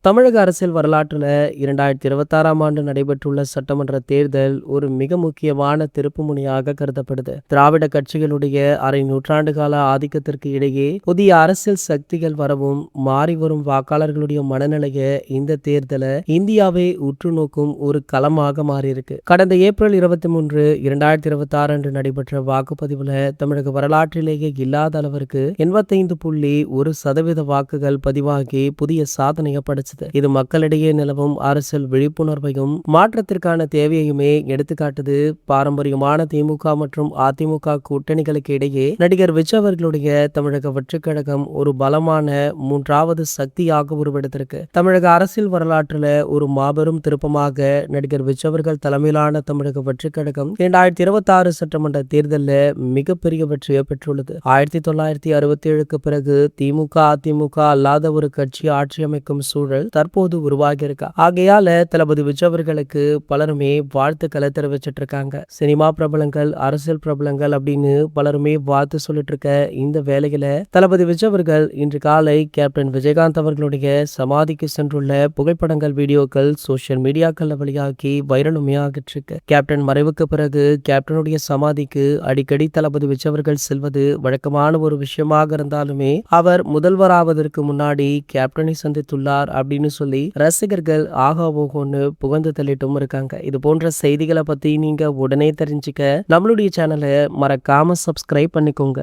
தமிழக அரசியல் வரலாற்றில் 2026ஆம் ஆண்டு நடைபெற்றுள்ள சட்டமன்ற தேர்தல் ஒரு மிக முக்கியமான திருப்புமுனையாக கருதப்படுது. திராவிட கட்சிகளுடைய அரை நூற்றாண்டு கால ஆதிக்கத்திற்கு இடையே புதிய அரசியல் சக்திகள் வரவும் மாறி வரும் வாக்காளர்களுடைய மனநிலையை இந்த தேர்தலை இந்தியாவை உற்று நோக்கும் ஒரு களமாக மாறியிருக்கு. கடந்த ஏப்ரல் 23, 2026 அன்று நடைபெற்ற வாக்குப்பதிவுல தமிழக வரலாற்றிலேயே இல்லாத அளவிற்கு 85.1% வாக்குகள் பதிவாகி புதிய சாதனையை படைச்சது. இது மக்களிடையே நிலவும் அரசியல் விழிப்புணர்வையும் மாற்றத்திற்கான தேவையுமே எடுத்துக்காட்டுது. பாரம்பரியமான திமுக மற்றும் அதிமுக கூட்டணிகளுக்கு இடையே நடிகர் விஜய் அவர்களுடைய தமிழக வெற்றிக் கழகம் ஒரு பலமான மூன்றாவது சக்தியாக உருவெடுத்திருக்கு. தமிழக அரசியல் வரலாற்றுல ஒரு மாபெரும் திருப்பமாக நடிகர் விஜய் அவர்கள் தலைமையிலான தமிழக வெற்றிக் கழகம் 2026 சட்டமன்ற தேர்தலில் மிகப்பெரிய வெற்றியை பெற்றுள்ளது. 1967க்கு பிறகு திமுக அதிமுக அல்லாத ஒரு கட்சி ஆட்சி அமைக்கும் சூழல் தற்போது உருவாகி இருக்கா. ஆகையால தளபதி விஜய் அவர்களுக்கு பலருமே வாழ்த்துக்களை தெரிவிச்சிட்டு இருக்காங்க. சினிமா பிரபலங்கள், அரசியல் பிரபலங்கள் அப்படின்னு பலருமே வாழ்த்து சொல்லிட்டு இருக்க இந்த வேளையில தளபதி விஜய் அவர்கள் இன்று காலை கேப்டன் விஜயகாந்த் அவர்களுடைய சமாதிக்கு சென்றுள்ள புகைப்படங்கள், வீடியோக்கள் சோசியல் மீடியாக்கள் வழியாகி வைரலுமே ஆகிட்டு இருக்கு. கேப்டன் மறைவுக்கு பிறகு கேப்டனுடைய சமாதிக்கு அடிக்கடி தளபதி விஜய் அவர்கள் செல்வது வழக்கமான ஒரு விஷயமாக இருந்தாலுமே அவர் முதல்வராவதற்கு முன்னாடி கேப்டனை சந்தித்துள்ளார் அப்படின்னு சொல்லி ரசிகர்கள் ஆகா ஓகோன்னு புகழ்ந்து தள்ளிட்டும் இருக்காங்க. இது போன்ற செய்திகளை பத்தி நீங்க உடனே தெரிஞ்சுக்க நம்மளுடைய சேனலை மறக்காம சப்ஸ்கிரைப் பண்ணிக்கோங்க.